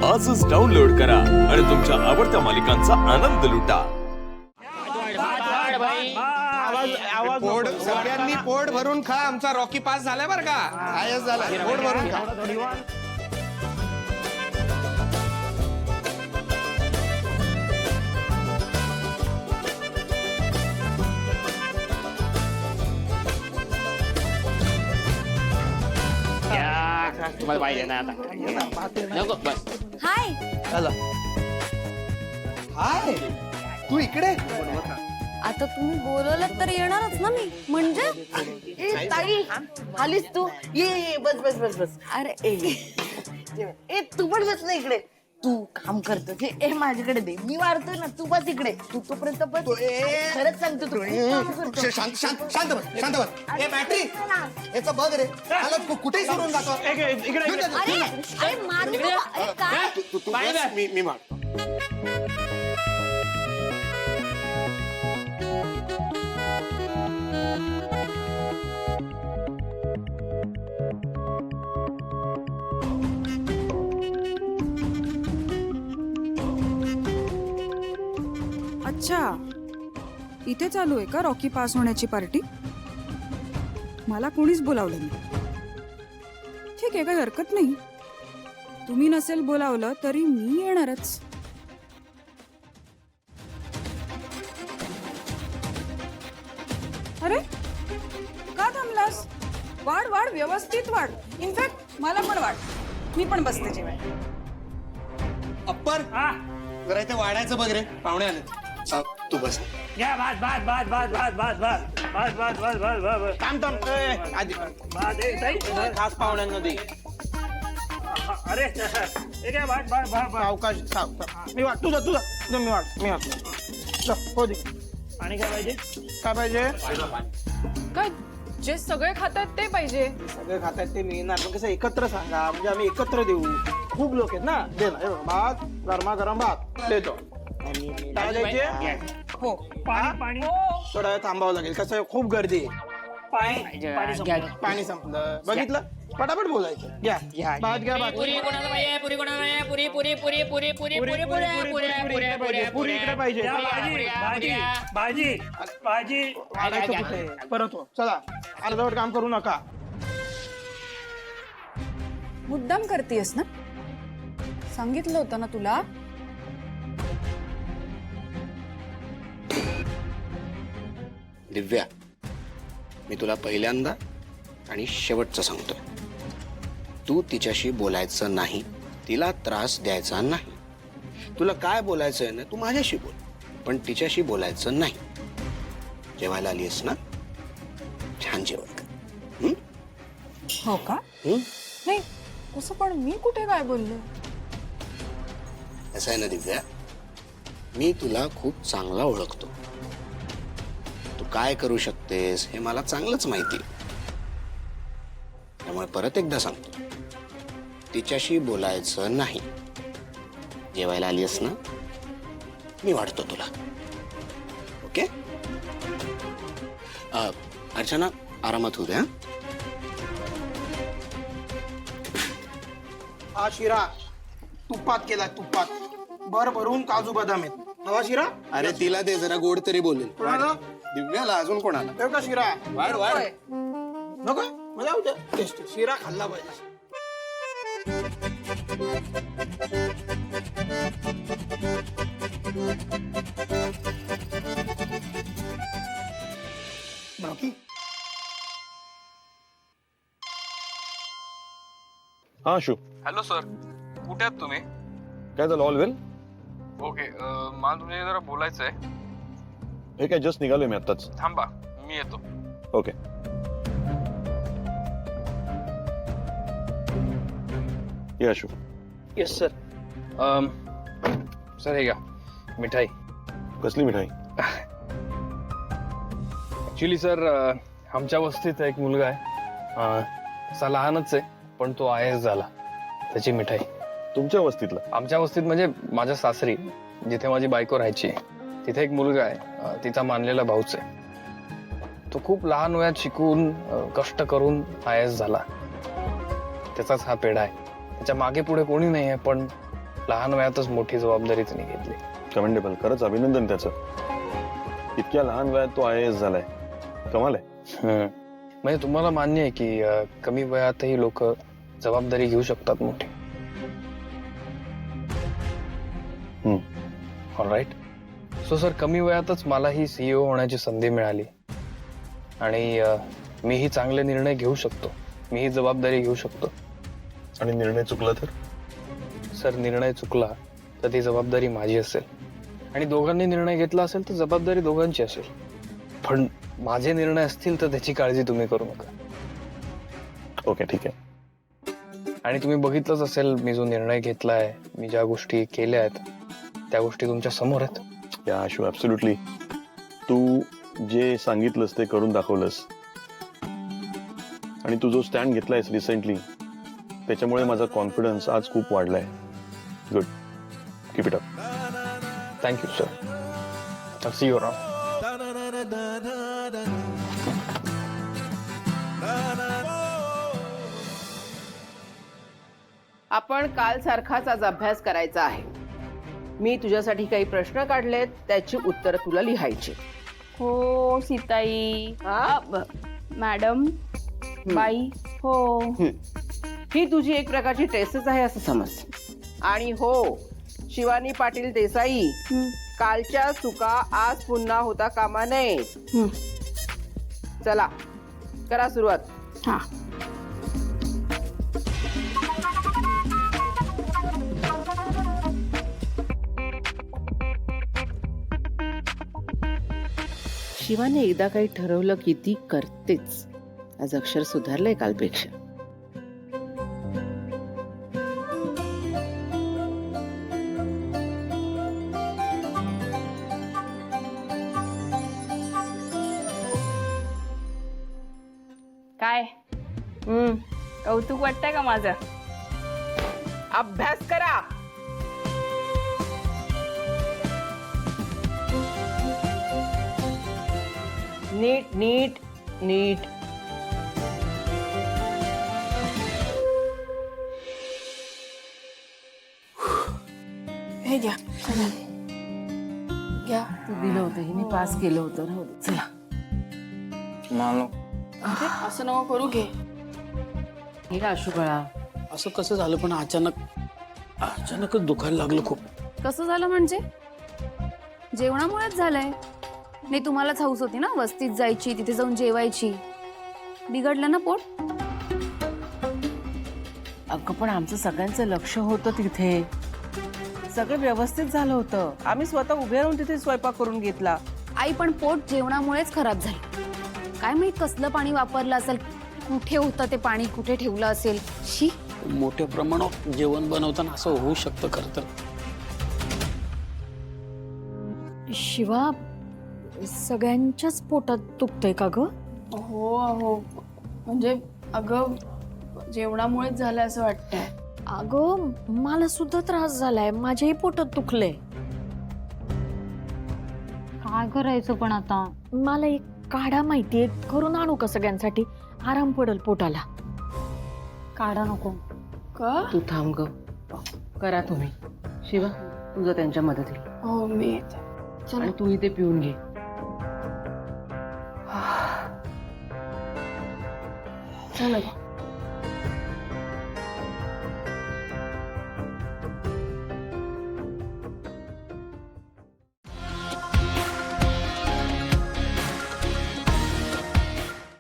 आजच डाउनलोड करा आणि तुमच्या आवडत्या मालिकांचा आनंद लुटा। पोट सगळ्यांनी पोट भरून खा। आमचा रॉकी पास झालाय बरं का? आयस झालाय, पोट भरून खा। तुम्हाला पाहिजे ना आता नको बस। हाय हाय, तू इकडे? आता तुम्ही बोलवलं तर येणारच ना मी, म्हणजे ताई आलीस तू, ये बस बस बस बस। अरे ए तू पण बस ना इकडे, तू काम करतो हे माझ्याकडे दे, मी वाढतोय ना, तू बस इकडे, तू तोपर्यंत बस। खरंच सांगतो तू काम करतो। शांत शांत शांत बस, शांत बस। ए बॅटरी, याचं बघ रे, आला कुठेही सोडून जातो। अरे अरे मारू नका. अरे काय तू बस, मी मारतो। अच्छा, इथे चालू आहे का रॉकी पास होण्याची पार्टी? मला कोणीच बोलावलं नाही। ठीक आहे, काही हरकत नाही। तुम्ही नसेल बोलावलं तरी मी येणारच। अरे का थांबलास? वाढ वाढ, व्यवस्थित वाढ। इनफॅक्ट मला पण वाढ, मी पण बसते जेवायला। अप्पर, जरा इथे वाढायचं बघ रे, पाहुणे आले। तू बस। या बस बस बस बस बस बस बस बस बस बस बस बस थांब थांब, आधी खास पाहुण्यांना दे अरे ठीक आहे बस बस बस अवकाश। मी वाट, तुझं तुझं तुझं मी वाट हो दे। आणि काय पाहिजे? काय पाहिजे? काय जे सगळे खातात ते पाहिजे? सगळे खातात ते मिळणार, पण कसं एकत्र सांगा, म्हणजे आम्ही एकत्र देऊ। खूप लोक आहेत ना, दे ना। हे बघ, भात, गरमागरम भात देतो। काय द्यायचे? हो। पाणी पाणी थोडा वेळ थांबावं लागेल, कसं आहे, खूप गर्दी आहे। पाणी संपलं. पाणी संपलं, बघितलं? पटापट बोलायचं। घ्या भात, घ्या भात। पुरी कोणाला पाहिजे? पुरी कोणाला पाहिजे? पुरी पुरी पुरी पुरी पुरी पुरी पुरी पुरी इकडे पाहिजे। भाजी भाजी भाजी वाढायचं कुठे? परत हो, चला अर्धवट काम करू नका। मुद्दाम करतेस ना? सांगितलं होतं ना तुला? दिव्या, मी तुला पहिल्यांदा आणि शेवटचं सांगतोय, तू तिच्याशी बोलायचं नाही, तिला त्रास द्यायचा नाही। तुला काय बोलायचंय ना, तू माझ्याशी बोल, पण तिच्याशी बोलायचं नाही। जेवायला आलीस ना, छान जेवण कर। हो का? नाही असं, पण मी कुठे काय बोलले? असं आहे ना दिव्या, मी तुला खूप चांगला ओळखतो। तू काय करू शकतेस हे मला चांगलंच माहिती आहे। त्यामुळे परत एकदा सांगतो, तिच्याशी बोलायचं नाही। जेवायला आलीस ना, मी वाढतो तुला। ओके? अर्चना, आरामात होऊ द्या। हा शिरा तुपात केला, तुपात भर भरून काजू बदाम आहेत। हवा शिरा? अरे तिला ते जरा गोड तरी बोलेल। कोणाला? दिव्याला, अजून कोणाला? ठेव का शिरा? वाढ वाढ। नको, मला उद्या टेस्ट शिरा खाल्ला पाहिजे। बाकी हा शू, हॅलो सर, कुठे आहात तुम्ही? काय झालं? ऑल वेल? ओके, मला तुमच्या जरा बोलायचं आहे। हे काय जस्ट निघालोय मी आत्ताच। थांबा, मी येतो। ओके। या शू। Yes sir. सर हे घ्या मिठाई। कसली मिठाई? ऍक्च्युली सर, आमच्या वस्तीत एक मुलगा आहे, असा लहानच आहे, पण तो आय एस झाला, त्याची मिठाई। तुमच्या वस्तीतला? आमच्या वस्तीत म्हणजे माझ्या सासरी, जिथे माझी बायको राहायची, तिथे एक मुलगा आहे, तिचा मानलेला भाऊच आहे। तो खूप लहान वयात शिकून कष्ट करून आय एस झाला, त्याचाच हा पेढा आहे। त्याच्या मागे पुढे कोणी नाही आहे, पण लहान वयातच मोठी जबाबदारी त्यांनी घेतली. कमेंडेबल, खरंच अभिनंदन त्याचं. इतक्या लहान वयात तो IAS झालाय, कमाल आहे. म्हणजे तुम्हाला मान्य आहे की कमी वयातही लोक जबाबदारी घेऊ शकतात मोठी. ऑलराईट. सो सर, कमी वयातच मलाही CEO होण्याची संधी मिळाली आणि मीही चांगले निर्णय घेऊ शकतो, मीही जबाबदारी घेऊ शकतो. आणि निर्णय चुकला तर? सर, निर्णय चुकला तर ती जबाबदारी माझी असेल आणि दोघांनी निर्णय घेतला असेल तर जबाबदारी दोघांची असेल. पण माझे निर्णय असतील तर त्याची काळजी तुम्ही करू नका. ओके, ठीक आहे. आणि तुम्ही बघितलंच असेल मी जो निर्णय घेतलाय, मी ज्या गोष्टी केल्या आहेत त्या गोष्टी तुमच्या समोर आहेत. या आशू, ॲब्सोल्युटली. तू जे सांगितलंस ते करून दाखवलंस आणि तू जो स्टँड घेतलायस रिसेंटली त्याच्यामुळे माझा कॉन्फिडन्स आज खूप वाढलाय. Good, keep it up. Thank you sir. See you around. आपण काल सारखाच आज अभ्यास करायचा आहे. मी तुझ्यासाठी काही प्रश्न काढलेत, त्याची उत्तर तुला लिहायची. हो सीताई. मॅडम बाई. हो. ही तुझी एक प्रकारची टेस्टच आहे असं समज. आणि हो, शिवानी पाटील देसाई, कालच्या चुका आज पुन्हा होता कामा नये. चला करा सुरुवात. हा. शिवाने एकदा काही ठरवलं की ती करतेच. आज अक्षर सुधारलंय कालपेक्षा. काय कौतुक वाटतंय का माझं? अभ्यास करा. नीट नीट नीट. हे घ्या. घ्या. तू दिलं होतं, हिने पास केलं होतं. राहू दे. चला. मानो असं नको करू. घे. हे का आशू बाळा, असं कसं झालं पण अचानकच दुखायला लागलं खूप. कसं झालं म्हणजे? जेवणामुळेच झालंय. नाही तुम्हालाच हौस होती ना वस्तीत जायची, तिथे जाऊन जेवायची. बिघडलं ना पोट? अगं पण आमचं सगळ्यांचं लक्ष होतं तिथे. सगळं व्यवस्थित झालं होतं. आम्ही स्वतः उभे राहून तिथे स्वयंपाक करून घेतला. आई पण पोट जेवणामुळेच खराब झालं. काय माहित कसलं पाणी वापरलं असेल, कुठे होतं ते पाणी, कुठे ठेवलं असेल. शी. मोठ्या प्रमाणात जेवण बनवताना असं होऊ शकतं खरं तर. शिवा, सगळ्यांच्याच पोटात दुखतंय का ग? हो हो, म्हणजे अगं जेवणामुळेच झालं असं वाटतंय. अगं मला सुद्धा त्रास झालाय, माझ्याही पोटात दुखलंय. काय करायचं पण आता? मला एक काढा माहितीये, करून आणू का सगळ्यांसाठी? आराम पडल पोटाला. काढा नको का? तू थांब ग. करा तुम्ही. शिवा, तुझं त्यांच्या मदतीला. हो मी येते. आणि तू इथे पिऊन घे. चला.